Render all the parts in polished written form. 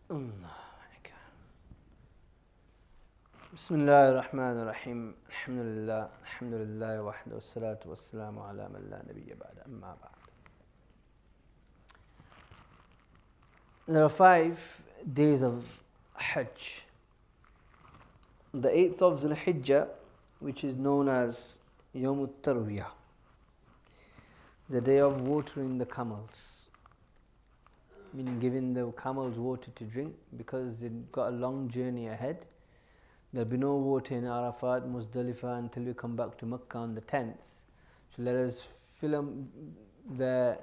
بسم الله الرحمن الرحيم الحمد لله وحده والصلاة والسلام على من لا نبي بعد أما بعد. There are 5 days of Hajj. The 8th of Dhul Hijjah, which is known as Yawm Tarwiyah, the day of watering the camels, meaning giving the camels water to drink because they've got a long journey ahead. There'll be no water in Arafat, Muzdalifah until we come back to Makkah on the 10th. So let us fill them their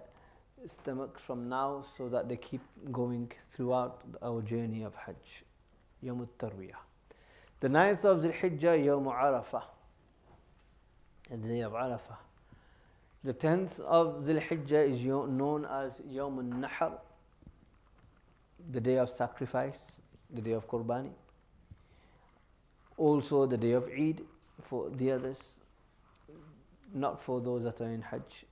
stomachs from now so that they keep going throughout our journey of Hajj. Yawm Tarwiyah. The 9th of Dhul Hijjah, Yawm Arafah, the day of Arafah. The 10th of Dhul Hijjah is known as Yawm al-Nahr, the day of sacrifice, the day of Qurbani. Also the day of Eid for the others, not for those that are in Hajj.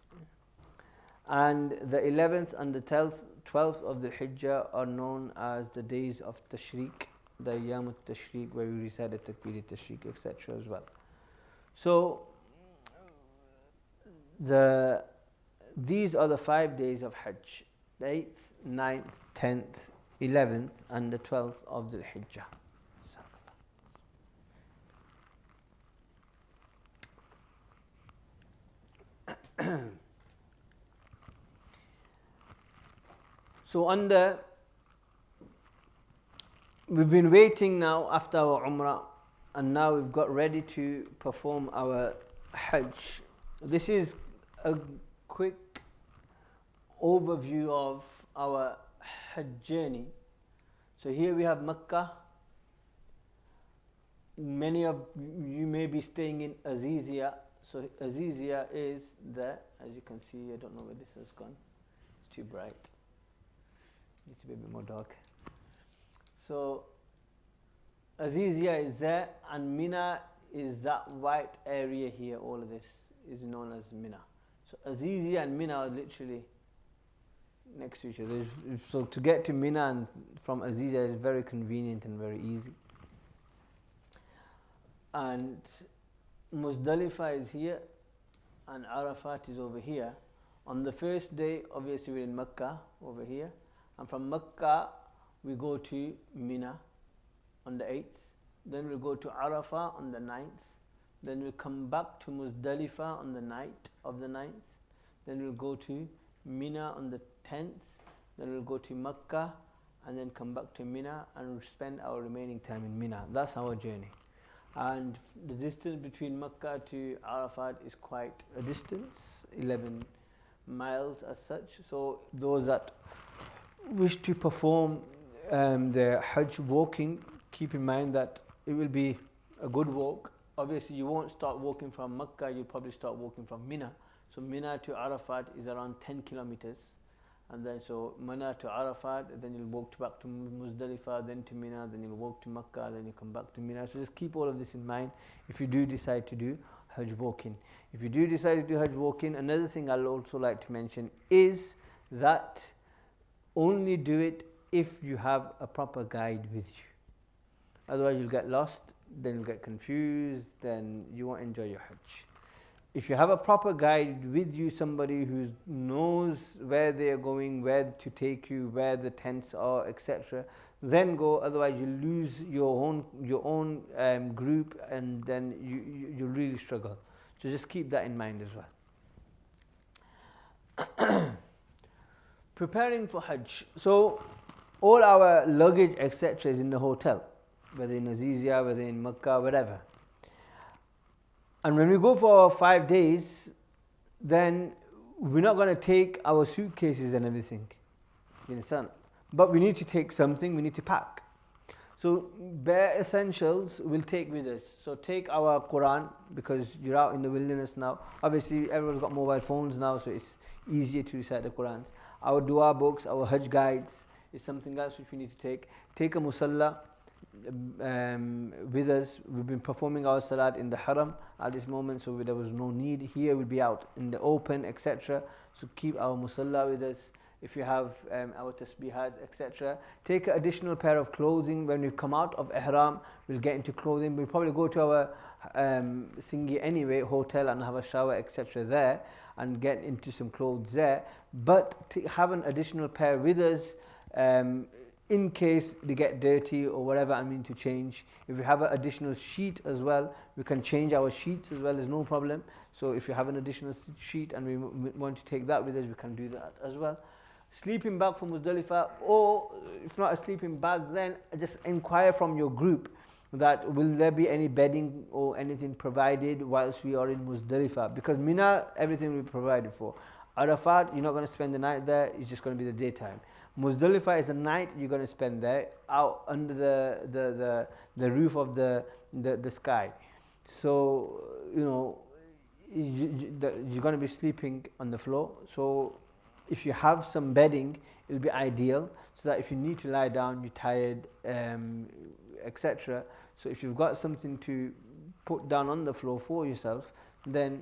And the 11th and the 12th of the Hijjah are known as the days of Tashriq, the Ayyam al-Tashriq, where we recite the Takbir al-Tashriq, etc. as well. So these are the 5 days of Hajj: the 8th, 9th, 10th, 11th and the 12th of the Hijjah. So we've been waiting now after our Umrah, and now we've got ready to perform our Hajj. This is a quick overview of our Hajj journey. So here we have Makkah. Many of you may be staying in Azizia. So Azizia is there, as you can see. I don't know where this has gone. It's too bright. Needs to be a bit more dark. So Azizia is there, and Mina is that white area here. All of this is known as Mina. So Azizia and Mina are literally next to each other. So to get to Mina and from Azizia is very convenient and very easy. And Muzdalifah is here and Arafat is over here. On the first day, obviously we're in Makkah over here, and from Makkah we go to Mina on the 8th, then we'll go to Arafah on the 9th, then we'll come back to Muzdalifah on the night of the 9th, then we'll go to Mina on the 10th, then we'll go to Makkah and then come back to Mina, and we'll spend our remaining time in Mina. That's our journey. And the distance between Makkah to Arafat is quite a distance, 11 miles as such. So those that wish to perform the Hajj walking, keep in mind that it will be a good walk. Obviously you won't start walking from Makkah, you'll probably start walking from Mina. So Mina to Arafat is around 10 kilometers. And then so Mina to Arafat, then you'll walk back to Muzdalifah, then to Mina, then you'll walk to Makkah, then you come back to Mina. So just keep all of this in mind if you do decide to do Hajj walking. If you do decide to do Hajj walking, another thing I'll also like to mention is that only do it if you have a proper guide with you. Otherwise you'll get lost, then you'll get confused, then you won't enjoy your Hajj. If you have a proper guide with you, somebody who knows where they are going, where to take you, where the tents are, etc., then go. Otherwise, you lose your own group, and then you really struggle. So just keep that in mind as well. Preparing for Hajj. So all our luggage, etc., is in the hotel, whether in Azizia, whether in Makkah, wherever. And when we go for 5 days, then we're not going to take our suitcases and everything. You understand? But we need to take something, we need to pack. So bare essentials we'll take with us. So take our Quran, because you're out in the wilderness now. Obviously everyone's got mobile phones now, so it's easier to recite the Qurans. Our dua books, our Hajj guides is something else which we need to take. Take a musalla with us. We've been performing our salat in the haram at this moment, so there was no need. Here we'll be out in the open, etc. So keep our musalla with us. if you have our tasbihats, etc. Take an additional pair of clothing. When we come out of ihram, we'll get into clothing. We'll probably go to our thingy anyway, hotel, and have a shower, etc. there, and get into some clothes there. But to have an additional pair with us, in case they get dirty or whatever, I mean to change. If we have an additional sheet as well, we can change our sheets as well, there's no problem. So if you have an additional sheet and we want to take that with us, we can do that as well. Sleeping bag for Muzdalifah, or if not a sleeping bag, then just inquire from your group that will there be any bedding or anything provided whilst we are in Muzdalifah, because Mina, everything will be provided for. Arafat, you're not going to spend the night there, it's just going to be the daytime. Muzdalifah is a night you're going to spend there, out under the roof of the sky. So, you know, you're going to be sleeping on the floor. So if you have some bedding, it'll be ideal, so that if you need to lie down, you're tired, etc. So if you've got something to put down on the floor for yourself, then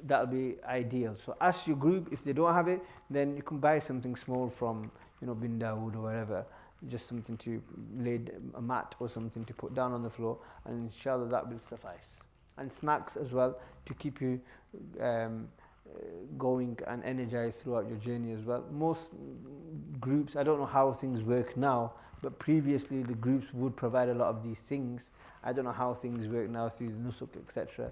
that'll be ideal. So ask your group. If they don't have it, then you can buy something small from, you know, Bin Dawood or wherever, just something to lay a mat or something to put down on the floor, and inshallah that will suffice. And snacks as well to keep you going and energized throughout your journey as well. Most groups, I don't know how things work now, but previously the groups would provide a lot of these things. I don't know how things work now through the nusuk, etc.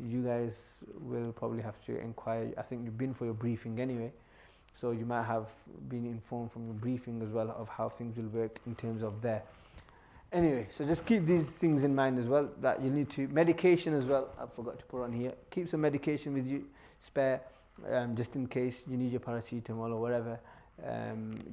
You guys will probably have to inquire. I think you've been for your briefing anyway, so you might have been informed from your briefing as well of how things will work in terms of there. Anyway, so just keep these things in mind as well, that you need to, medication as well, I forgot to put on here, keep some medication with you, spare, just in case you need your paracetamol or whatever,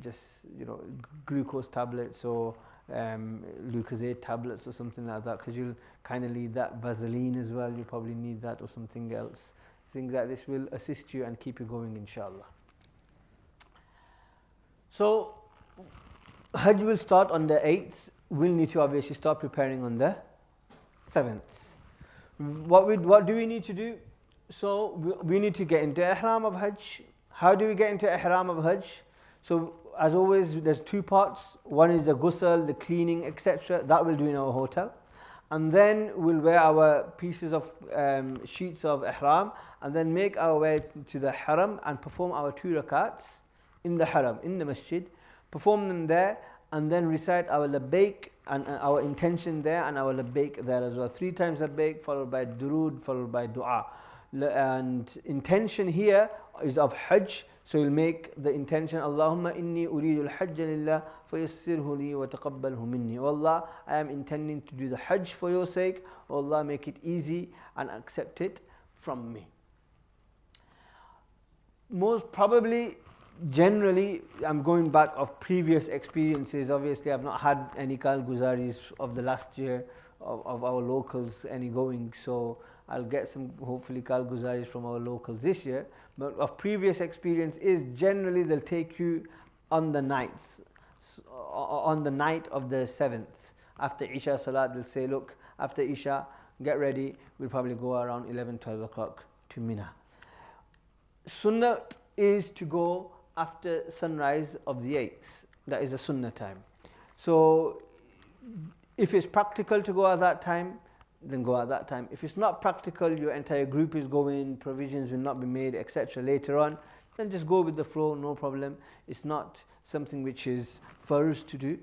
just, you know, glucose tablets or Lucozade tablets or something like that, because you'll kind of need that. Vaseline as well, you probably need that, or something else. Things like this will assist you and keep you going, inshallah. So Hajj will start on the 8th. We'll need to obviously start preparing on the 7th. What do we need to do? So we need to get into ihram of Hajj. How do we get into ihram of Hajj? So as always, there's two parts. One is the ghusl, the cleaning, etc. That we'll do in our hotel. And then we'll wear our pieces of sheets of ihram, and then make our way to the haram and perform our 2 rakats in the haram, in the masjid. Perform them there, and then recite our labbaik and our intention there, and our labbaik there as well. 3 times labbaik, followed by durood, followed by dua. And intention here is of Hajj. So you'll make the intention, Allahumma inni uridu al-hajja lillah fayassirhu li wa taqabbalhu minni. Oh Allah, I am intending to do the Hajj for your sake. Oh Allah, make it easy and accept it from me. Most probably, generally, I'm going back of previous experiences. Obviously, I've not had any Kalguzaris of the last year of our locals any going, so I'll get some hopefully Kalguzaris from our locals this year. But of previous experience is generally they'll take you on the 9th, on the night of the 7th. After Isha Salat, they'll say, look, after Isha, get ready. We'll probably go around 11, 12 o'clock to Mina. Sunnah is to go after sunrise of the 8th. That is the Sunnah time. So if it's practical to go at that time, then go at that time. If it's not practical, your entire group is going, provisions will not be made, etc. later on, then just go with the flow, no problem. It's not something which is for us to do.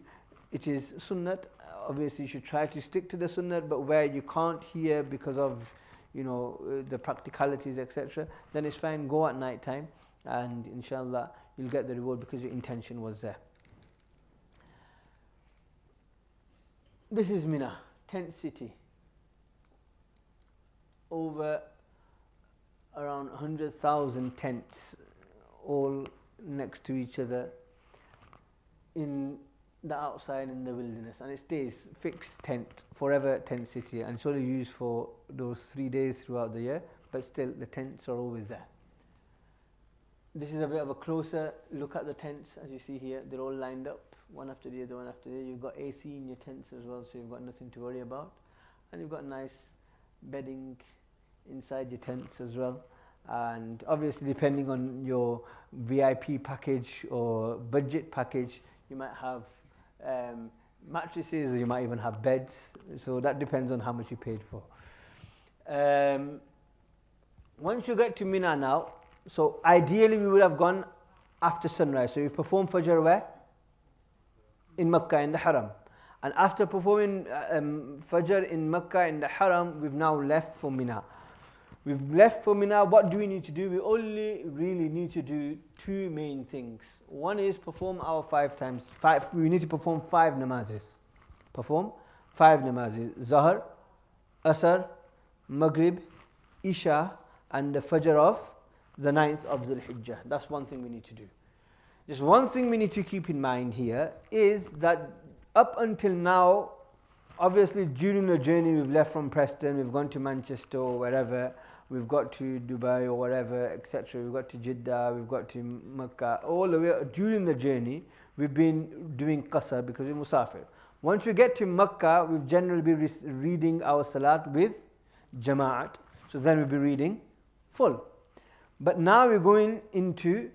It is sunnat. Obviously, you should try to stick to the sunnat, but where you can't hear because of, you know, the practicalities, etc., then it's fine. Go at night time, and inshallah, you'll get the reward because your intention was there. This is Mina, tent city. Over around 100,000 tents, all next to each other in the outside in the wilderness, and it stays fixed tent, forever tent city, and it's only used for those 3 days throughout the year, but still the tents are always there. This is a bit of a closer look at the tents. As you see here, they're all lined up, one after the other, one after the other. You've got AC in your tents as well, so you've got nothing to worry about, and you've got nice bedding inside your tents as well, And obviously depending on your VIP package or budget package, you might have mattresses, or you might even have beds. So that depends on how much you paid for. Once you get to Mina now, so ideally we would have gone after sunrise. So you perform Fajr where? In Makkah, in the Haram. And after performing Fajr in Makkah, in the Haram, we've now left for Mina. We've left for Mina. What do we need to do? We only really need to do two main things. One is perform our we need to perform 5 namazes. Perform 5 namazes. Zahar, Asr, Maghrib, Isha, and the Fajr of the 9th of Dhul Hijjah. That's one thing we need to do. Just one thing we need to keep in mind here is that up until now, obviously during the journey we've left from Preston, we've gone to Manchester or wherever, we've got to Dubai or whatever, etc. We've got to Jeddah, we've got to Makkah. All the way during the journey, we've been doing qasr because we're musafir. Once we get to Makkah, we've generally been reading our salat with jama'at. So then we'll be reading full. But now we're going into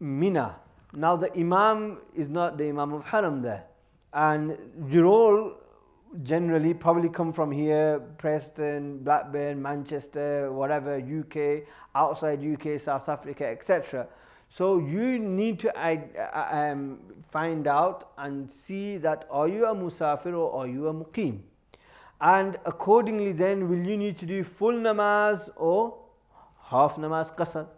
Mina. Now the Imam is not the Imam of Haram there. And you're all generally probably come from here, Preston, Blackburn, Manchester, whatever, UK, outside UK, South Africa, etc. So you need to find out and see that are you a musafir or are you a muqim? And accordingly then, will you need to do full namaz or half namaz qasr?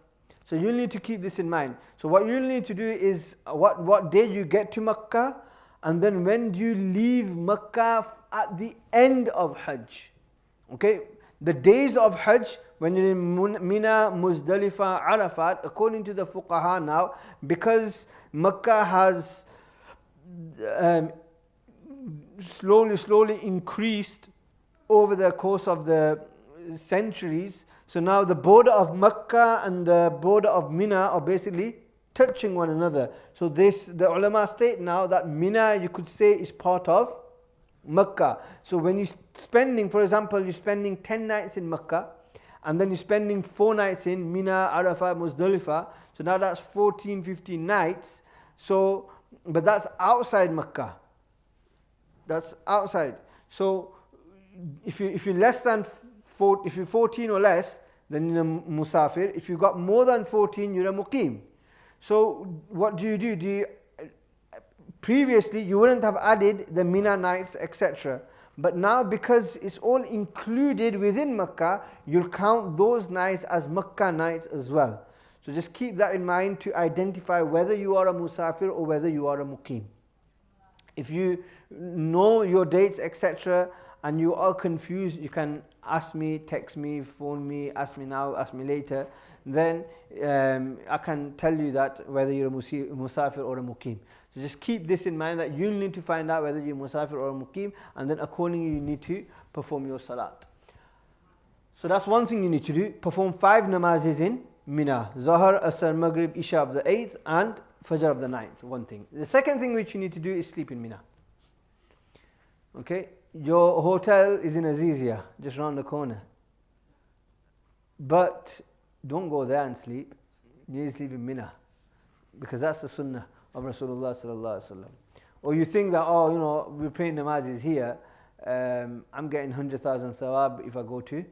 So you'll need to keep this in mind. So what you'll need to do is what day you get to Makkah, and then when do you leave Makkah at the end of Hajj. Okay, the days of Hajj, when you're in Mina, Muzdalifah, Arafat, according to the fuqaha now, because Makkah has slowly increased over the course of the centuries. So now the border of Makkah and the border of Mina are basically touching one another. So the ulama state now that Mina, you could say, is part of Makkah. So when you're spending, for example, you're spending 10 nights in Makkah, and then you're spending 4 nights in Mina, Arafat, Muzdalifah. So now that's 14, 15 nights. So, but that's outside Makkah. That's outside. So if you're less than if you're 14 or less, then you're a musafir. If you've got more than 14, you're a muqim. So what do? Previously, you wouldn't have added the Mina nights, etc. But now, because it's all included within Makkah, you'll count those nights as Makkah nights as well. So just keep that in mind to identify whether you are a musafir or whether you are a muqim. If you know your dates, etc., and you are confused, you can ask me, text me, phone me, ask me now, ask me later. Then I can tell you that whether you're a musafir or a muqim. So just keep this in mind, that you'll need to find out whether you're musafir or a muqim, and then accordingly you need to perform your salat. So that's one thing you need to do. Perform 5 namazes in Mina. Zahar, Asr, Maghrib, Isha of the 8th and Fajr of the 9th. One thing. The second thing which you need to do is sleep in Mina. Okay? Your hotel is in Azizia, just around the corner. But don't go there and sleep. You need to sleep in Mina, because that's the sunnah of Rasulullah sallallahu alaihi wasallam. Or you think that, we're praying namazes here, I'm getting 100,000 thawab if I go to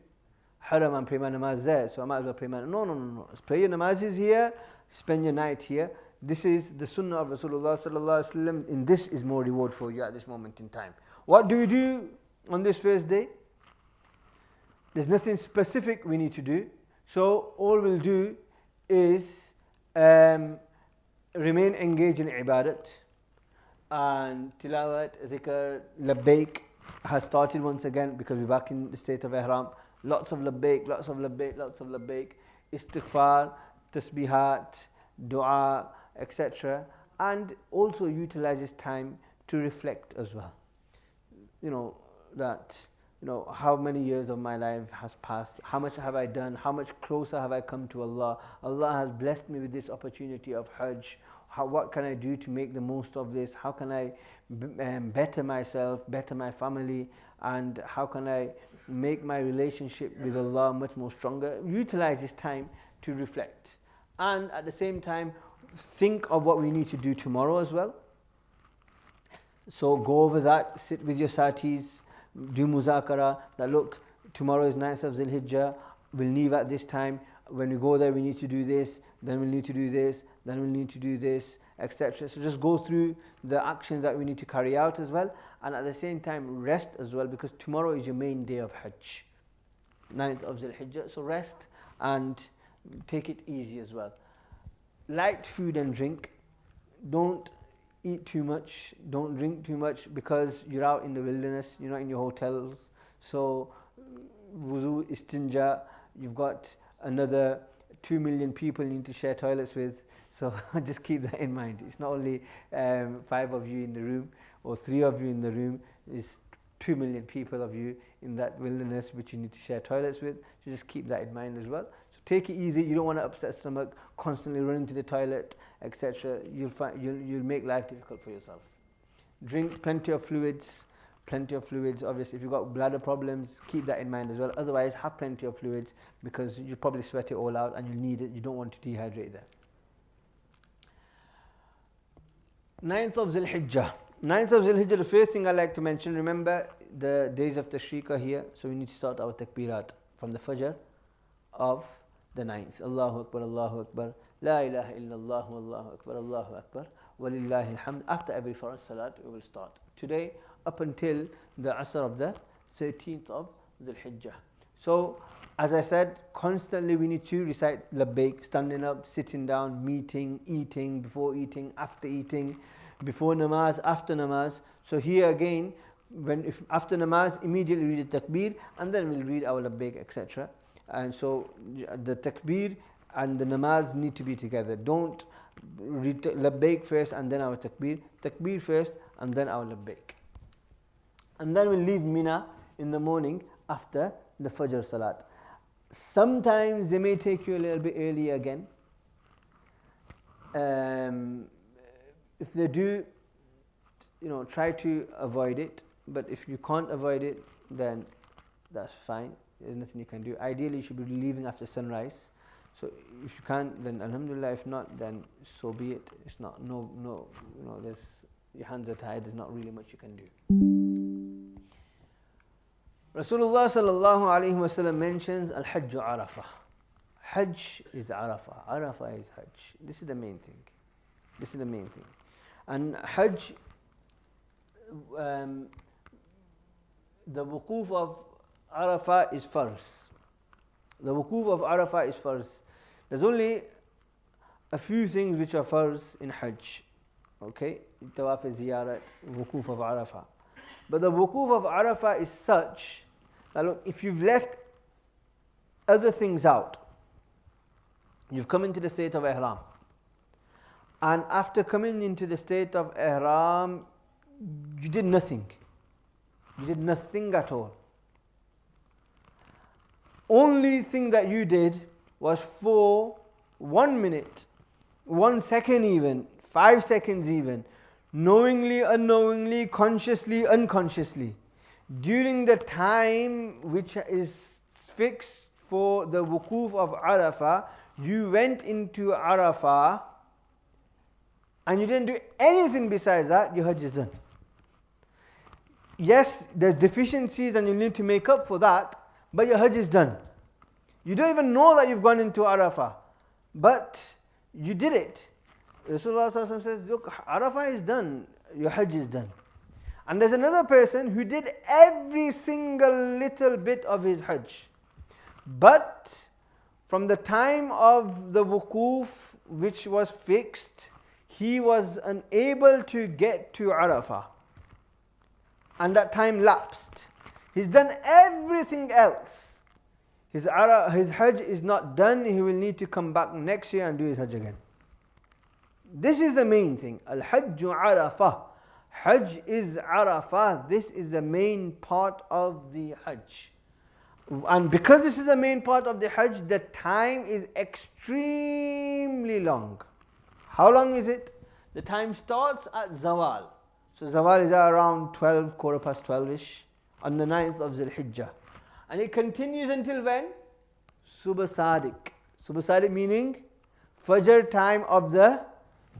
Haram and pray my namaz there, so I might as well pray my... No. Pray your namazes here, spend your night here. This is the sunnah of Rasulullah sallallahu alaihi wasallam, and this is more reward for you at this moment in time. What do we do on this first day? There's nothing specific we need to do. So all we'll do is remain engaged in ibadat, and tilawat, zikr, labbaik has started once again because we're back in the state of ihram. Lots of labbaik, lots of labbaik, lots of labbaik, istighfar, tasbihat, dua, etc. And also utilizes time to reflect as well. That how many years of my life has passed, how much have I done, how much closer have I come to Allah. Allah has blessed me with this opportunity of Hajj. What can I do to make the most of this? How can I better myself, better my family, and how can I make my relationship with Allah much more stronger? Utilize this time to reflect, and at the same time think of what we need to do tomorrow as well. So go over that, sit with your satis, do muzakara, that look, tomorrow is 9th of Dhul Hijjah, we'll leave at this time, when we go there we need to do this, then we'll need to do this, then we'll need to do this, etc. So just go through the actions that we need to carry out as well, and at the same time rest as well, because tomorrow is your main day of Hajj, 9th of Dhul Hijjah. So rest and take it easy as well. Light food and drink, don't eat too much, don't drink too much, because you're out in the wilderness, you're not in your hotels. So wuzu, istinja, you've got another 2 million people you need to share toilets with, so just keep that in mind. It's not only 5 of you in the room or 3 of you in the room, it's 2 million people of you in that wilderness which you need to share toilets with, so just keep that in mind as well. So take it easy, you don't want to upset stomach, constantly running to the toilet, etc. You'll make life difficult for yourself. Drink plenty of fluids, obviously if you've got bladder problems, keep that in mind as well. Otherwise have plenty of fluids, because you'll probably sweat it all out and you'll need it, you don't want to dehydrate there. 9th of Dhul Hijjah. 9th of Dhul Hijjah, the first thing I like to mention, remember the days of Tashriq are here, so we need to start our takbirat from the Fajr of the 9th. Allahu Akbar, Allahu Akbar, La ilaha illallah, Allahu Akbar, Allahu Akbar, Walillahi alhamd. After every Farz Salat we will start. Today up until the Asr of the 13th of Dhul Hijjah. So as I said, constantly we need to recite Labbaik, standing up, sitting down, meeting, eating, before eating, after eating, before namaz, after namaz. So here again, if after namaz, immediately read the takbir, and then we'll read our Labbaik, etc. And so the takbir and the namaz need to be together. Don't read Labbaik first and then our takbir. Takbir first and then our Labbaik. And then we'll leave Mina in the morning after the Fajr Salat. Sometimes they may take you a little bit early again. If they do, try to avoid it. But if you can't avoid it, then that's fine. There's nothing you can do. Ideally, you should be leaving after sunrise. So if you can't, then alhamdulillah. If not, then so be it. It's not there's, your hands are tied. There's not really much you can do. Rasulullah sallallahu alaihi wasallam mentions al-Hajj Arafah. Hajj is Arafah. Arafah is Hajj. This is the main thing. And Hajj, the wukuf of Arafah is farz. The wukuf of Arafah is farz. There's only a few things which are farz in Hajj. Okay? Tawaf ziyarat, wukuf of Arafah. But the wukuf of Arafah is such that look, if you've left other things out, you've come into the state of ihram, and after coming into the state of ihram, you did nothing. You did nothing at all. Only thing that you did was for 1 minute, 1 second even, 5 seconds even, knowingly, unknowingly, consciously, unconsciously, during the time which is fixed for the wukuf of Arafah, you went into Arafah and you didn't do anything besides that, your Hajj is done. Yes, there's deficiencies and you need to make up for that, but your Hajj is done. You don't even know that you've gone into Arafah, but you did it. Rasulullah says, look, Arafah is done, your Hajj is done. And there's another person who did every single little bit of his Hajj, but from the time of the wukuf which was fixed, he was unable to get to Arafah, and that time lapsed. He's done everything else. His Hajj is not done. He will need to come back next year and do his Hajj again. This is the main thing. Al-Hajj Arafah. Hajj is Arafah. This is the main part of the Hajj. And because this is the main part of the Hajj, the time is extremely long. How long is it? The time starts at Zawal. So Zawal is around 12, quarter past 12ish on the 9th of Zul Hijjah. And it continues until when? Subh Sadiq. Subh Sadiq meaning Fajr time of the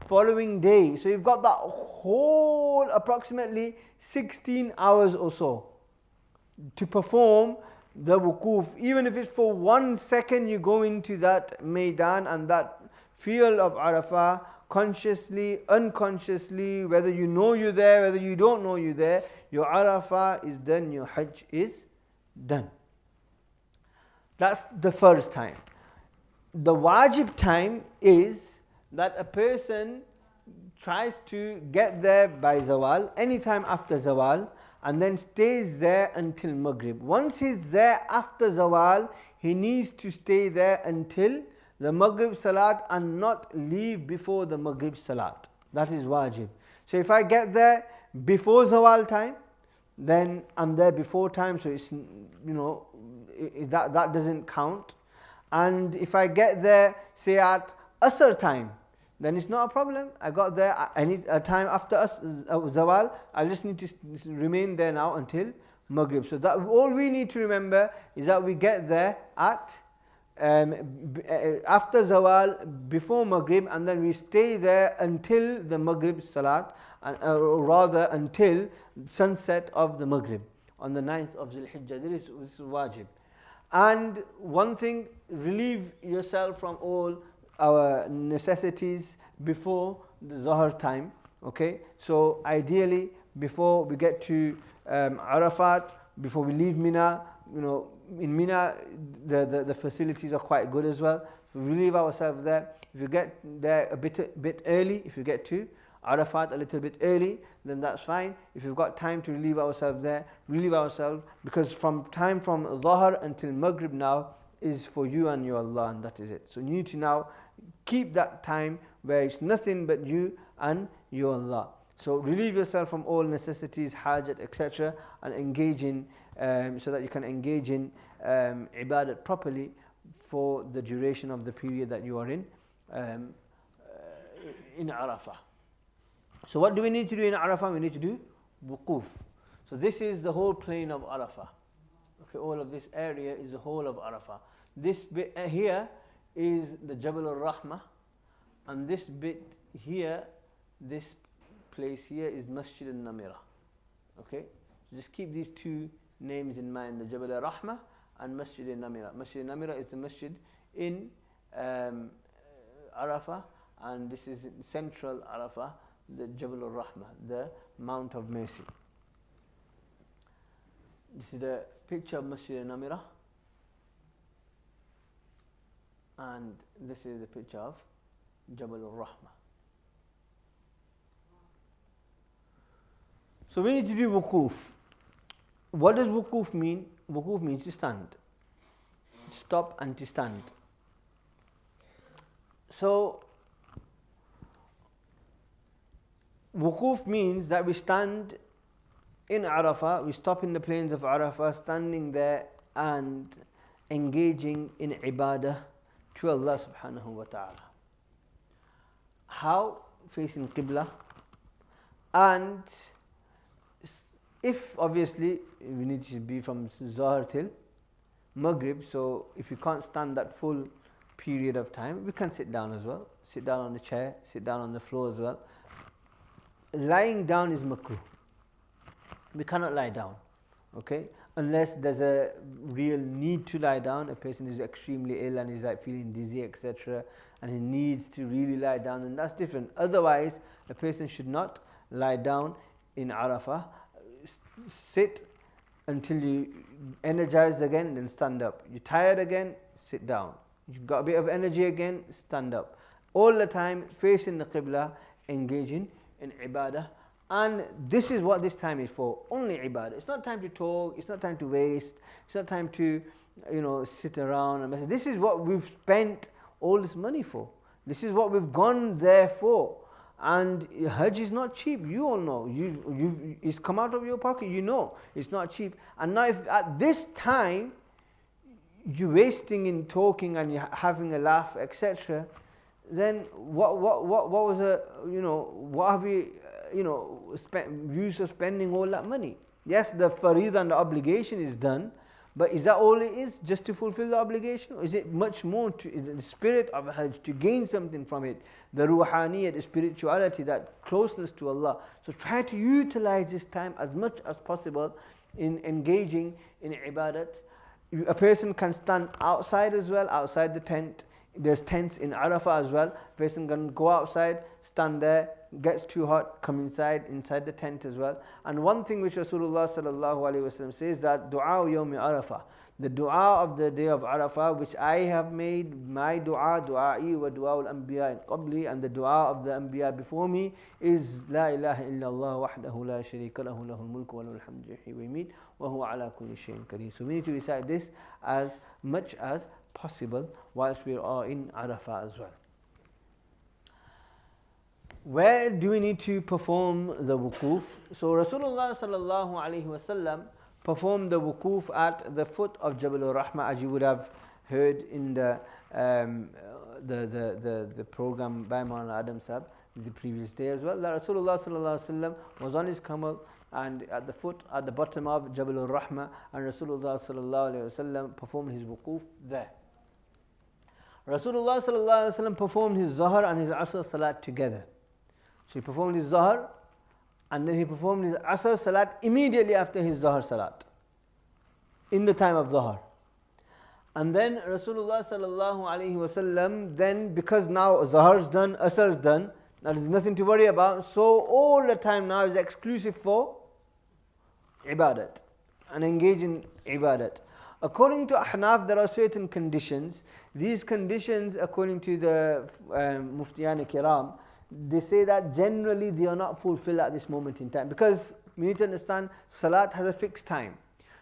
following day. So you've got that whole approximately 16 hours or so to perform the wukuf. Even if it's for 1 second, you go into that Maidan and that field of Arafah, consciously, unconsciously, whether you know you're there, whether you don't know you're there, your Arafah is done, your Hajj is done. That's the first time. The wajib time is that a person tries to get there by Zawal, anytime after Zawal, and then stays there until Maghrib. Once he's there after Zawal, he needs to stay there until the Maghrib Salat and not leave before the Maghrib Salat. That is wajib. So if I get there before Zawal time, then I'm there before time, so it's, that doesn't count. And if I get there, say at Asr time, then it's not a problem. I got there, I need a time after Zawal, I just need to remain there now until Maghrib. So that all we need to remember is that we get there at after Zawal, before Maghrib, and then we stay there until the Maghrib Salat, or rather until sunset of the Maghrib on the 9th of Zul Hijjah. This is wajib. And one thing, relieve yourself from all our necessities before the Zohar time. Okay, so ideally before we get to Arafat, before we leave Mina, in Mina the facilities are quite good as well. So we leave ourselves there. If you get there a bit early, if you get to Arafat a little bit early, then that's fine. If you've got time to relieve ourselves there, relieve ourselves, because from Zohar until Maghrib now is for you and your Allah, and that is it. So you need to now keep that time where it's nothing but you and your Allah. So relieve yourself from all necessities, hajat, etc., and engage in, so that you can engage in ibadat properly for the duration of the period that you are in Arafah. So what do we need to do in Arafah? We need to do wukuf. So this is the whole plain of Arafah. Okay, all of this area is the whole of Arafah. This bit here is the Jabal al-Rahmah, and this bit here, this place here is Masjid al-Namira. Okay, so just keep these two names in mind, the Jabal al-Rahmah and Masjid al-Namira. Masjid al-Namira is the masjid in Arafah, and this is central Arafah, the Jabal al-Rahmah, the Mount of Mercy. This is the picture of Masjid al-Namira, and this is the picture of Jabal al-Rahmah. So we need to do wukuf. What does wukuf mean? Wukuf means to stand. Stop and to stand. So wukuf means that we stand in Arafah, we stop in the plains of Arafah, standing there and engaging in ibadah to Allah subhanahu wa ta'ala. How? Facing Qibla. And if obviously we need to be from Zohar till Maghrib, so if you can't stand that full period of time, we can sit down as well. Sit down on the chair, sit down on the floor as well. Lying down is makruh. We cannot lie down, okay? Unless there's a real need to lie down, a person is extremely ill and is like feeling dizzy, etc., and he needs to really lie down, then that's different. Otherwise, a person should not lie down in Arafah. Sit until you energized again, then stand up. You're tired again, sit down. You've got a bit of energy again, stand up. All the time facing the Qibla, engaging in ibadah. And this is what this time is for, only ibadah. It's not time to talk, it's not time to waste, it's not time to sit around and mess. This is what we've spent all this money for. This is what we've gone there for. And Hajj is not cheap. You all know. It's come out of your pocket. You know it's not cheap. And now, if at this time you're wasting in talking and you're having a laugh, etc., then what was what have we use of spending all that money? Yes, the faridah and the obligation is done, but is that all it is, just to fulfill the obligation? Or is it much more to the spirit of Hajj, to gain something from it, the ruhaniyat, the spirituality, that closeness to Allah? So try to utilize this time as much as possible in engaging in ibadat. A person can stand outside as well, outside the tent. There's tents in Arafah as well. A person can go outside, stand there, gets too hot, come inside the tent as well. And one thing which Rasulullah sallallahu alaihi wasallam says, that du'a yawmi Arafah, the dua of the day of Arafah, which I have made, my dua, du'a'i wa du'a al-anbiya qabli, and the dua of the anbiya before me, is la ilaha illallah wahdahu la sharika lahu, lahul mulku wa lahul hamdu yuhyi wa yumeet wa huwa ala kulli shay'in qadir. So we need to recite this as much as possible whilst we are in Arafah as well. Where do we need to perform the wuquf? So Rasulullah sallallahu alaihi wasallam performed the wuquf at the foot of Jabal al-Rahma, as you would have heard in the program by Moulana Adam Saheb the previous day as well. That Rasulullah sallallahu alaihi wasallam was on his camel and at the bottom of Jabal al-Rahma, and Rasulullah sallallahu alaihi wasallam performed his wuquf there. Rasulullah sallallahu alaihi wasallam performed his Zuhr and his Asr salat together. So he performed his Zuhr and then he performed his Asr salat immediately after his Zuhr salat, in the time of Zuhr. And then Rasulullah sallallahu alaihi wasallam, then because now Zuhr is done, Asr is done, now there's nothing to worry about, so all the time now is exclusive for ibadat and engage in ibadat. According to Ahnaf, there are certain conditions. These conditions, according to the Muftiyan Kiram, they say that generally they are not fulfilled at this moment in time, because we need to understand Salat has a fixed time.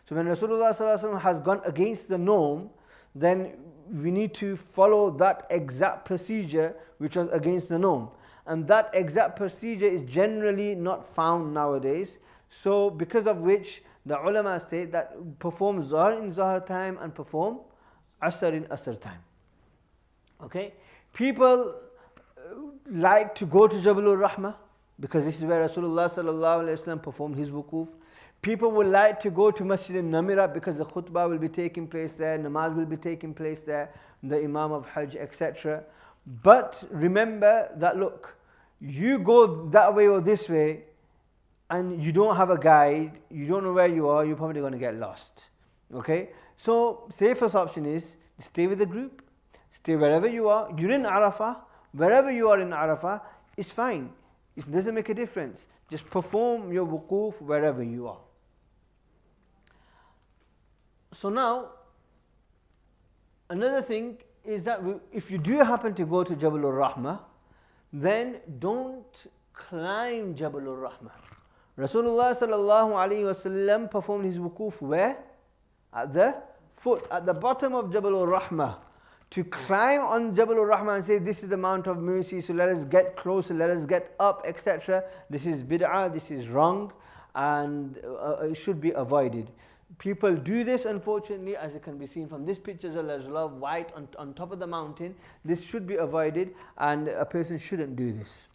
So when Rasulullah sallallahu alaihi wasallam has gone against the norm, then we need to follow that exact procedure which was against the norm. And that exact procedure is generally not found nowadays. So because of which the ulama state that perform Zuhr in Zuhr time and perform Asr in Asr time. Okay? People like to go to Jabal al-Rahma because this is where Rasulullah sallallahu alaihi wasallam performed his wuquf. People would like to go to Masjid al-Namira because the khutbah will be taking place there, namaz will be taking place there, the Imam of Hajj, etc. But remember that, look, you go that way or this way and you don't have a guide, you don't know where you are, you're probably going to get lost. Okay? So safest option is stay with the group, stay wherever you are. You're in Arafah, wherever you are in Arafah, it's fine. It doesn't make a difference. Just perform your wuquf wherever you are. So now, another thing is that if you do happen to go to Jabal al-Rahma, then don't climb Jabal al-Rahma. Rasulullah sallallahu alaihi wasallam performed his wuquf where? At the foot, at the bottom of Jabal al-Rahma. To climb on Jabal al-Rahma and say this is the Mount of Mercy, so let us get closer, let us get up, etc. This is bid'ah, this is wrong, and it should be avoided. People do this, unfortunately, as it can be seen from this picture as well. There's a lot of white on top of the mountain. This should be avoided, and a person shouldn't do this.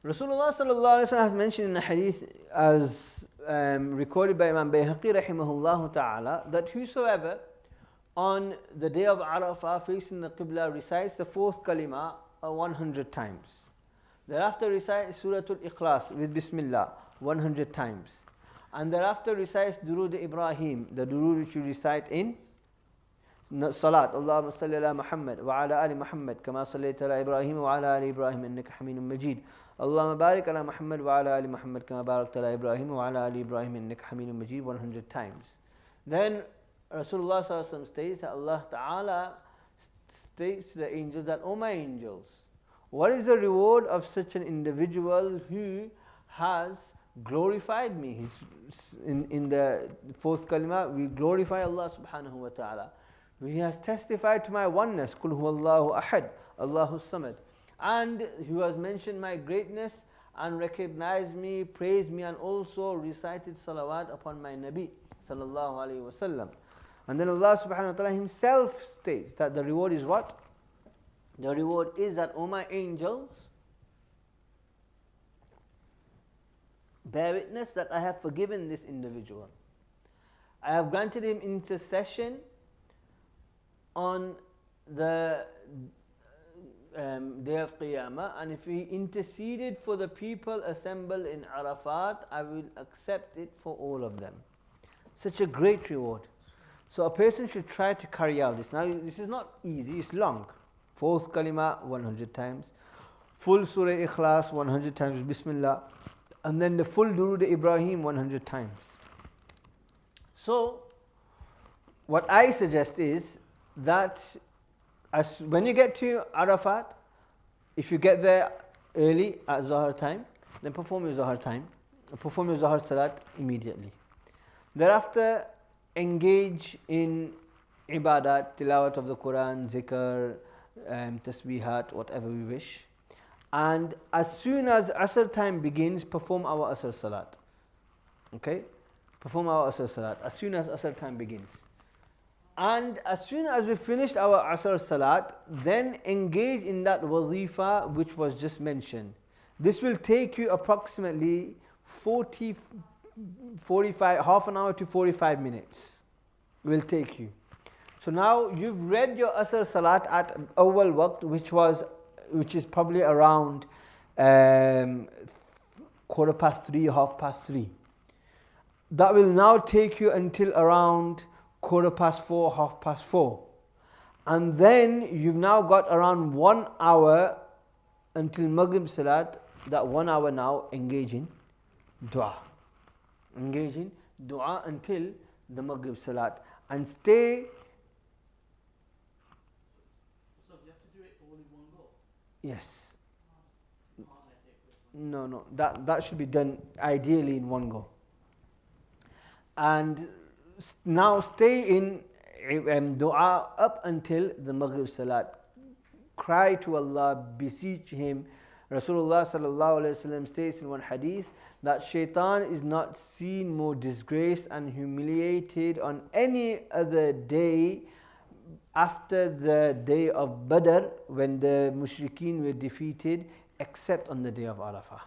Rasulullah sallallahu alaihi wasallam has mentioned in a hadith, as recorded by Imam Bayhaqi rahimahullah ta'ala, that whosoever on the day of Arafah facing the Qibla recites the fourth kalima 100 times. Thereafter recites Suratul Ikhlas with Bismillah 100 times. And thereafter recites Durood Ibrahim, the durood which you recite in Salat. Allahumma salli ala Muhammad wa ala ali Muhammad kama sallaita ala Ibrahim wa ala ali Ibrahim innaka Hamidum Majid. Allahumma barik ala Muhammad wa ala ali Muhammad kama barakta ala Ibrahim wa ala ali Ibrahim innaka Hamidum Majid 100 times. Then Rasulullah sallallahu alaihi wasallam states that Allah Ta'ala states to the angels that, O my angels, what is the reward of such an individual who has glorified me? In the fourth kalima, we glorify Allah subhanahu wa ta'ala. He has testified to my oneness. Qul huwallahu ahad, Allahu samad. and who has mentioned my greatness and recognized me, praised me, and also recited salawat upon my Nabi sallallahu alaihi wasallam. And then Allah subhanahu wa ta'ala himself states that the reward is what? The reward is that, O my angels, bear witness that I have forgiven this individual. I have granted him intercession on the day of Qiyamah, and if he interceded for the people assembled in Arafat, I will accept it for all of them. Such a great reward. So a person should try to carry out this. Now this is not easy, it's long. Fourth kalima 100 times, full Surah Ikhlas 100 times, Bismillah, and then the full Durood Ibrahim 100 times. So what I suggest is that when you get to Arafat, if you get there early at Zuhr time, then perform your Zuhr Salat immediately. Thereafter, engage in ibadat, tilawat of the Quran, zikr, tasbihat, whatever we wish. And as soon as Asr time begins, perform our Asr Salat. Okay? Perform our Asr Salat as soon as Asr time begins. And as soon as we finished our Asr Salat, then engage in that wazifa which was just mentioned. This will take you approximately 45, half an hour to 45 minutes will take you. So now you've read your Asr Salat at Awwal Waqt, which is probably around 3:15, 3:30. That will now take you until around 4:15, 4:30. And then you've now got around 1 hour until Maghrib Salat. That 1 hour now engage in dua. Engage in dua until the Maghrib Salat. And stay. So you have to do it all in one go? Yes. No. That should be done ideally in one go. And now stay in dua up until the Maghrib Salat. Cry to Allah, beseech Him. Rasulullah sallallahu alaihi wasallam states in one hadith that shaitan is not seen more disgraced and humiliated on any other day after the day of Badr, when the mushrikeen were defeated, except on the day of Arafah,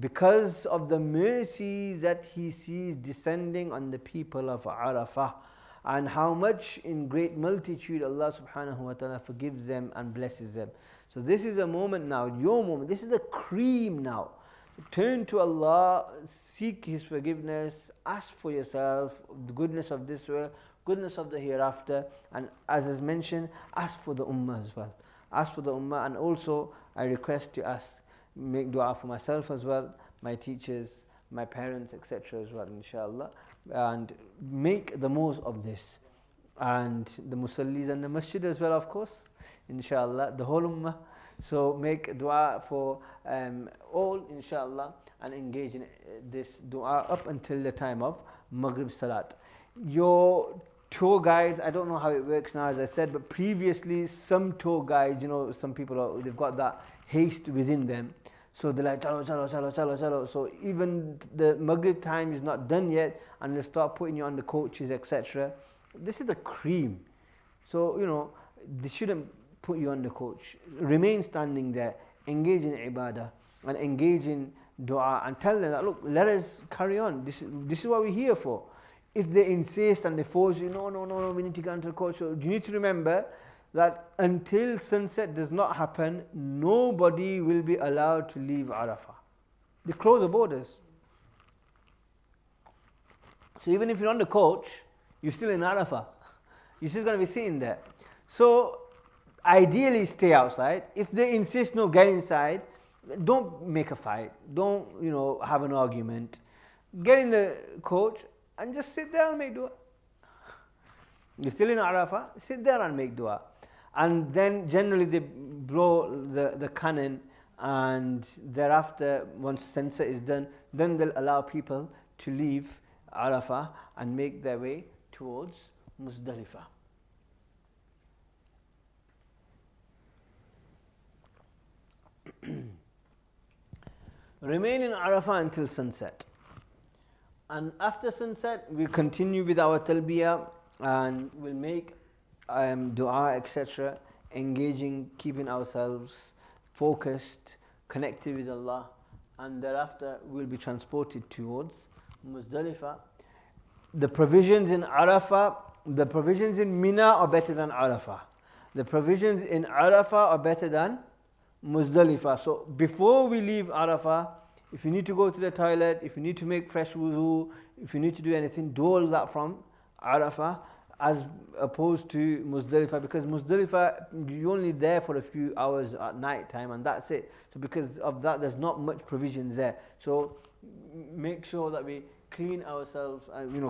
because of the mercy that he sees descending on the people of Arafah, and how much in great multitude Allah subhanahu wa ta'ala forgives them and blesses them. So this is a moment now, your moment, this is the cream now. Turn to Allah, seek His forgiveness, ask for yourself the goodness of this world, goodness of the hereafter, and as is mentioned, ask for the ummah as well. Ask for the ummah, and also I request you make dua for myself as well, my teachers, my parents, etc. as well, inshallah, and make the most of this. And the musallis and the masjid as well, of course, inshallah, the whole ummah. So make dua for all, inshallah, and engage in this dua up until the time of Maghrib Salat. Your tour guides, I don't know how it works now, as I said, but previously some tour guides, some people, they've got that haste within them. So they're like, chalo, chalo, chalo, chalo, chalo. So even the Maghrib time is not done yet, and they start putting you on the coaches, etc. This is the cream. So, they shouldn't put you on the coach. Remain standing there, engage in ibadah, and engage in dua, and tell them that, look, let us carry on. This is what we're here for. If they insist and they force you, no, we need to get into the coach. So you need to remember that until sunset does not happen, nobody will be allowed to leave Arafah. They close the borders. So even if you're on the coach, you're still in Arafah. You're still going to be sitting there. So ideally stay outside. If they insist, no, get inside, don't make a fight. Don't, have an argument. Get in the coach and just sit there and make dua. You're still in Arafah, sit there and make dua. And then generally they blow the cannon, and thereafter, once sunset is done, then they'll allow people to leave Arafah and make their way towards Muzdalifah. remain in Arafah until sunset. And after sunset, we continue with our talbiyah and we'll make dua, etc., engaging, keeping ourselves focused, connected with Allah. And thereafter, we'll be transported towards Muzdalifah. The provisions in Arafah, the provisions in Mina are better than Arafah. The provisions in Arafah are better than Muzdalifah. So before we leave Arafah, if you need to go to the toilet, if you need to make fresh wudu, if you need to do anything, do all that from Arafah as opposed to Muzdalifah, because Muzdalifah, you're only there for a few hours at night time and that's it. So because of that, there's not much provisions there. So make sure that we clean ourselves,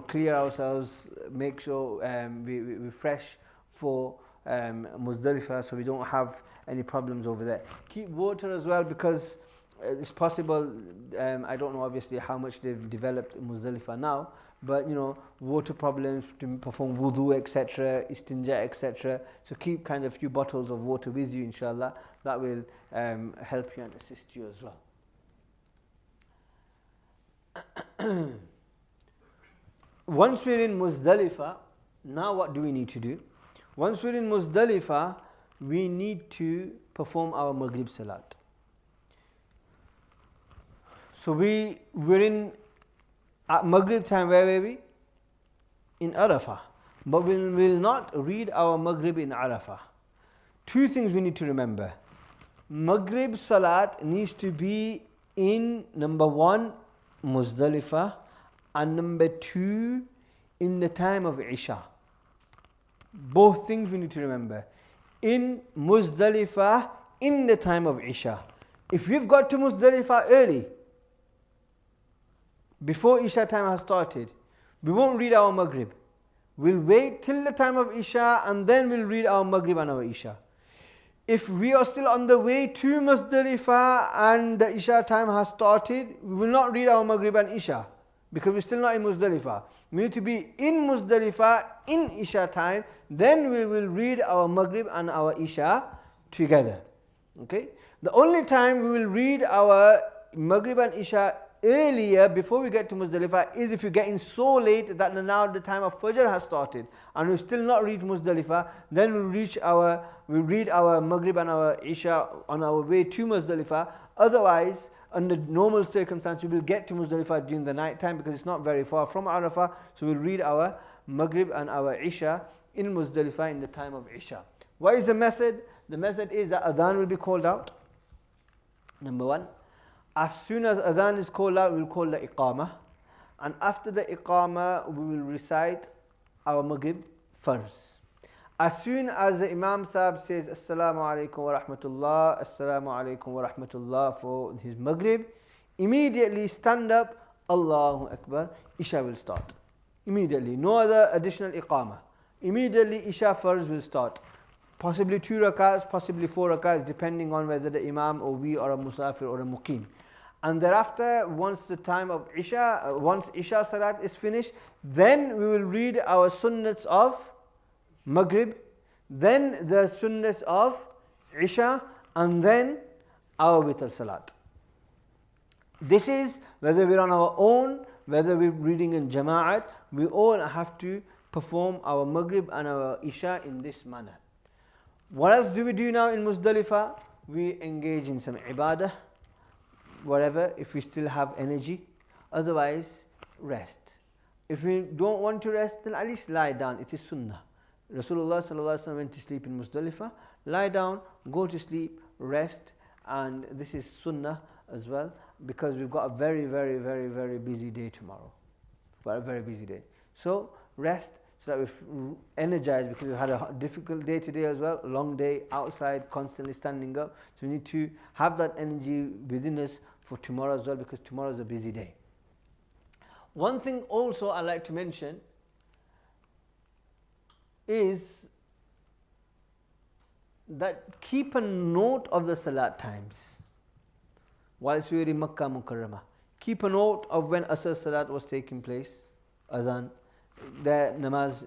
clear ourselves, make sure we're fresh for Muzdalifah, so we don't have any problems over there. Keep water as well, because it's possible, I don't know obviously how much they've developed in Muzdalifah now, but water problems to perform wudu, etc., istinja, etc. So keep kind of a few bottles of water with you, inshallah. That will help you and assist you as well. Once we're in Muzdalifah, now what do we need to do? Once we're in Muzdalifah, we need to perform our Maghrib Salat. So we're in at Maghrib time, where were we? In Arafah. But we will not read our Maghrib in Arafah. Two things we need to remember. Maghrib Salat needs to be in, number one, Muzdalifah, and number two, in the time of Isha. Both things we need to remember. In Muzdalifah, in the time of Isha. If we've got to Muzdalifah early, before Isha time has started, we won't read our Maghrib. We'll wait till the time of Isha and then we'll read our Maghrib and our Isha. If we are still on the way to Muzdalifah and the Isha time has started, we will not read our Maghrib and Isha, because we're still not in Muzdalifah. We need to be in Muzdalifah in Isha time, then we will read our Maghrib and our Isha together. Okay? The only time we will read our Maghrib and Isha earlier, before we get to Muzdalifah, is if you're getting so late that now the time of Fajr has started and we still not reach Muzdalifah, then we read our Maghrib and our Isha on our way to Muzdalifah. Otherwise, under normal circumstances, we will get to Muzdalifah during the night time, because it's not very far from Arafah. So we'll read our Maghrib and our Isha in Muzdalifah in the time of Isha. What is the method? The method is that Adhan will be called out. Number one. As soon as Adhan is called out, we'll call the Iqamah. And after the Iqamah, we will recite our Maghrib first. As soon as the Imam Saheb says Assalamu alaikum wa rahmatullah, Assalamu alaikum wa rahmatullah for his Maghrib, immediately stand up, Allahu Akbar, Isha will start. Immediately, no other additional Iqamah. Immediately Isha first will start. Possibly 2 rakats, possibly 4 rakats, depending on whether the Imam or we are a Musafir or a Muqim. And thereafter, once the time of Isha, once Isha Salat is finished, then we will read our sunnats of Maghrib, then the sunnats of Isha, and then our Witr Salat. This is whether we're on our own, whether we're reading in Jama'at, we all have to perform our Maghrib and our Isha in this manner. What else do we do now in Muzdalifah? We engage in some ibadah, whatever, if we still have energy. Otherwise, rest. If we don't want to rest, then at least lie down. It is sunnah. Rasulullah sallallahu alaihi wasallam went to sleep in Muzdalifah. Lie down, go to sleep, rest, and this is sunnah as well, because we've got a very, very, very, very busy day tomorrow. We've got a very busy day. So rest, so that we're energized, because we've had a difficult day today as well, a long day outside, constantly standing up. So we need to have that energy within us for tomorrow as well, because tomorrow is a busy day. One thing also I'd like to mention is that keep a note of the salat times. Whilst we are in Makkah Mukarramah, keep a note of when Asr Salat was taking place, Azan. The namaz,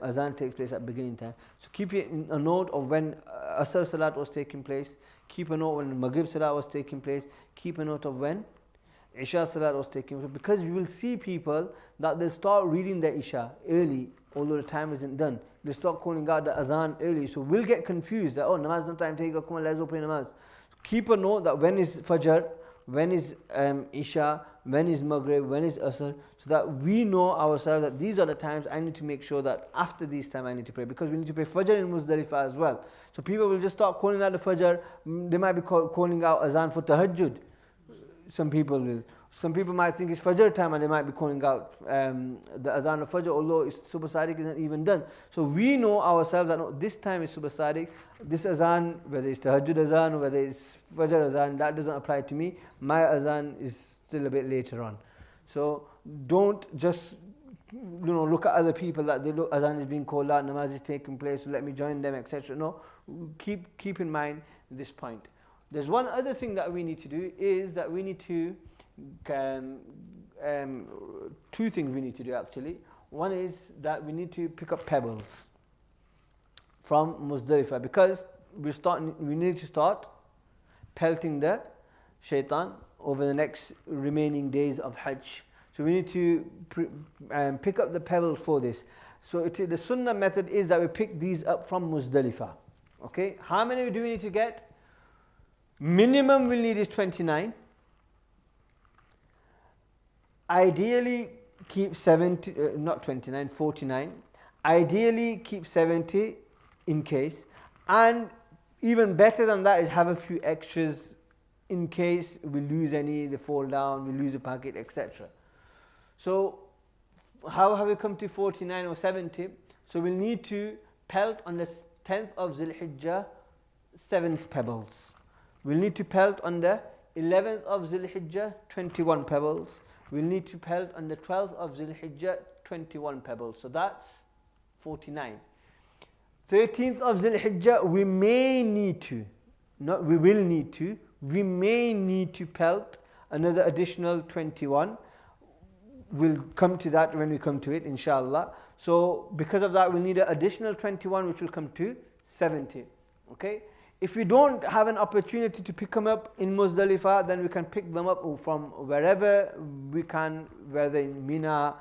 Azan takes place at beginning time. So keep a note of when Asr Salat was taking place, keep a note when Maghrib Salat was taking place, keep a note of when Isha Salat was taking place, because you will see people that they'll start reading their Isha early, although the time isn't done. They'll start calling out the Adhan early, so we'll get confused that, oh, Namaz no time, take a, come on, let's go pray Namaz. Keep a note that when is Fajr, when is Isha, when is Maghrib, when is Asr, so that we know ourselves that these are the times I need to make sure that after these time I need to pray, because we need to pray Fajr in Muzdalifah as well. So people will just start calling out the Fajr, they might be calling out Azan for Tahajjud. Some people will. Some people might think it's Fajr time and they might be calling out the Adhan of Fajr, although it's Subh Sadiq isn't even done. So we know ourselves that no, this time is Subh Sadiq, this Adhan, whether it's Tahajjud Adhan or whether it's Fajr Adhan, that doesn't apply to me. My Adhan is still a bit later on. So don't just look at other people that they look, Adhan is being called out, Namaz is taking place, so let me join them, etc. No, keep in mind this point. There's one other thing that we need to do, is that we need to two things we need to do actually. One is that we need to pick up pebbles from Muzdalifah, because we need to start pelting the shaitan over the next remaining days of Hajj. So we need to pick up the pebbles for this. So the Sunnah method is that we pick these up from Muzdalifah. Okay, how many do we need to get? Minimum we'll need is 29. Ideally keep 70, not 29, 49. Ideally keep 70 in case. And even better than that is have a few extras in case we lose any, they fall down, we lose a packet, etc. So how have we come to 49 or 70? So we'll need to pelt on the 10th of Zul Hijjah 7 pebbles. We'll need to pelt on the 11th of Zul Hijjah 21 pebbles. We'll need to pelt on the 12th of Zul Hijjah 21 pebbles. So that's 49. 13th of Zul Hijjah we may need to, not we will need to, we may need to pelt another additional 21. We'll come to that when we come to it, inshallah. So because of that we'll need an additional 21, which will come to 70. Okay? If we don't have an opportunity to pick them up in Muzdalifah, then we can pick them up from wherever we can, whether in Mina,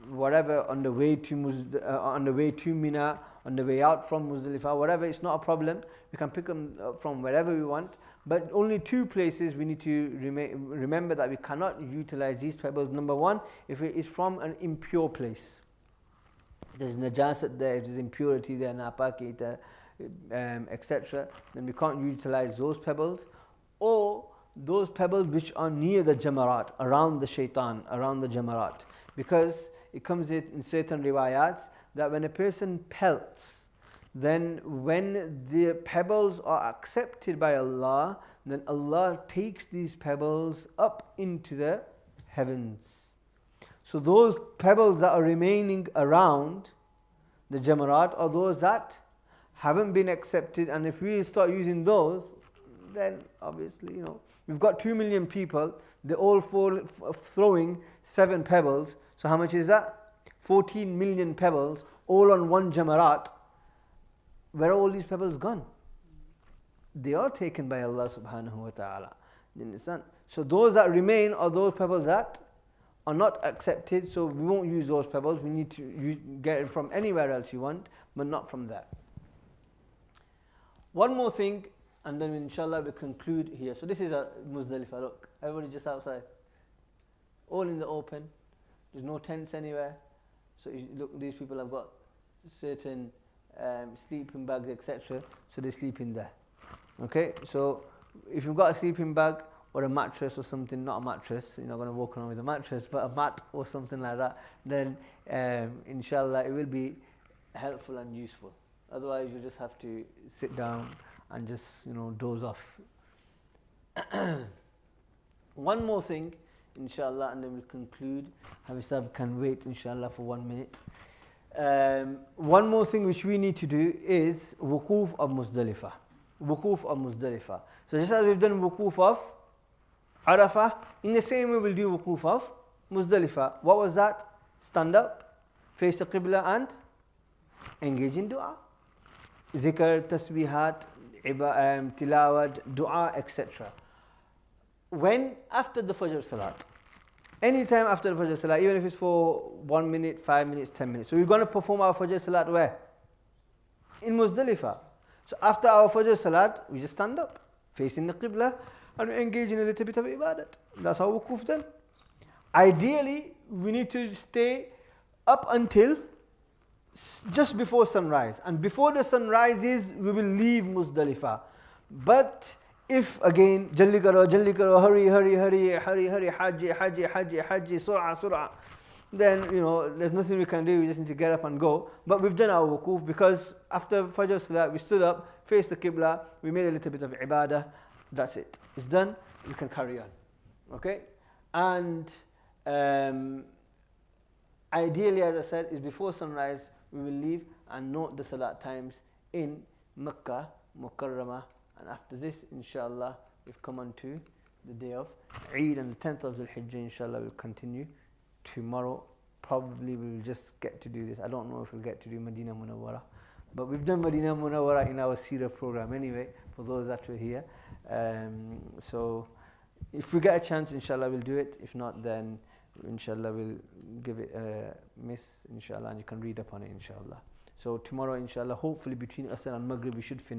whatever, on the way to Mina, on the way out from Muzdalifah, whatever, it's not a problem. We can pick them up from wherever we want. But only two places we need to remember that we cannot utilize these pebbles. Number one, if it is from an impure place. There's najasat there, there's impurity there, napaki there, etc., then we can't utilize those pebbles, or those pebbles which are near the jamarat, around the shaitan, around the jamarat, because it comes in certain riwayats that when a person pelts, then when the pebbles are accepted by Allah, then Allah takes these pebbles up into the heavens. So those pebbles that are remaining around the jamarat are those that haven't been accepted, and if we start using those, then obviously, we've got 2 million people, they all throwing 7 pebbles, so how much is that? 14 million pebbles, all on one jamarat. Where are all these pebbles gone? They are taken by Allah subhanahu wa ta'ala. You understand? So those that remain are those pebbles that are not accepted, so we won't use those pebbles. We need to get it from anywhere else you want, but not from there. One more thing, and then inshallah we conclude here. So this is a Muzdalifah. Look, everybody just outside, all in the open. There's no tents anywhere. So look, these people have got certain sleeping bags, etc. So they sleep in there. Okay, so if you've got a sleeping bag or a mattress or something, not a mattress, you're not going to walk around with a mattress, but a mat or something like that, then inshallah it will be helpful and useful. Otherwise you just have to sit down and just doze off. One more thing, inshallah, and then we'll conclude. Habisab can wait inshallah for 1 minute. One more thing which we need to do is wuquf of Muzdalifah. Wuquf of Muzdalifah. So just as we've done wuquf of Arafah, in the same way we'll do wuquf of Muzdalifah. What was that? Stand up, face the Qibla and engage in dua. zikr, tasbihat, tilawat, dua, etc. When after the Fajr Salat, anytime after the Fajr Salat, even if it's for 1 minute, 5 minutes, 10 minutes. So we're going to perform our Fajr Salat where? In Muzdalifah. So after our Fajr Salat, we just stand up, facing the Qibla, and we engage in a little bit of ibadat. That's how wukuf done. Ideally, we need to stay up until just before sunrise. And before the sun rises, we will leave Muzdalifah. But if again, jalli karo, hurry, hajj, sur'a, then there's nothing we can do, we just need to get up and go. But we've done our wukuf because after Fajr Salat, we stood up, faced the Qibla, we made a little bit of ibadah, that's it. It's done, you can carry on. Okay? And ideally, as I said, is before sunrise, we will leave and note the Salat times in Makkah, Mukarramah. And after this, inshallah, we've come on to the day of Eid, and the 10th of Dhul Hijjah, inshallah, will continue tomorrow. Probably we will just get to do this. I don't know if we'll get to do Medina Munawwara, but we've done Medina Munawwara in our Seerah program anyway, for those that were here. So if we get a chance, inshallah, we'll do it. If not, then inshallah, we'll give it a miss, inshallah, and you can read up on it, inshallah. So tomorrow, inshallah, hopefully between Asr and Maghrib, we should finish.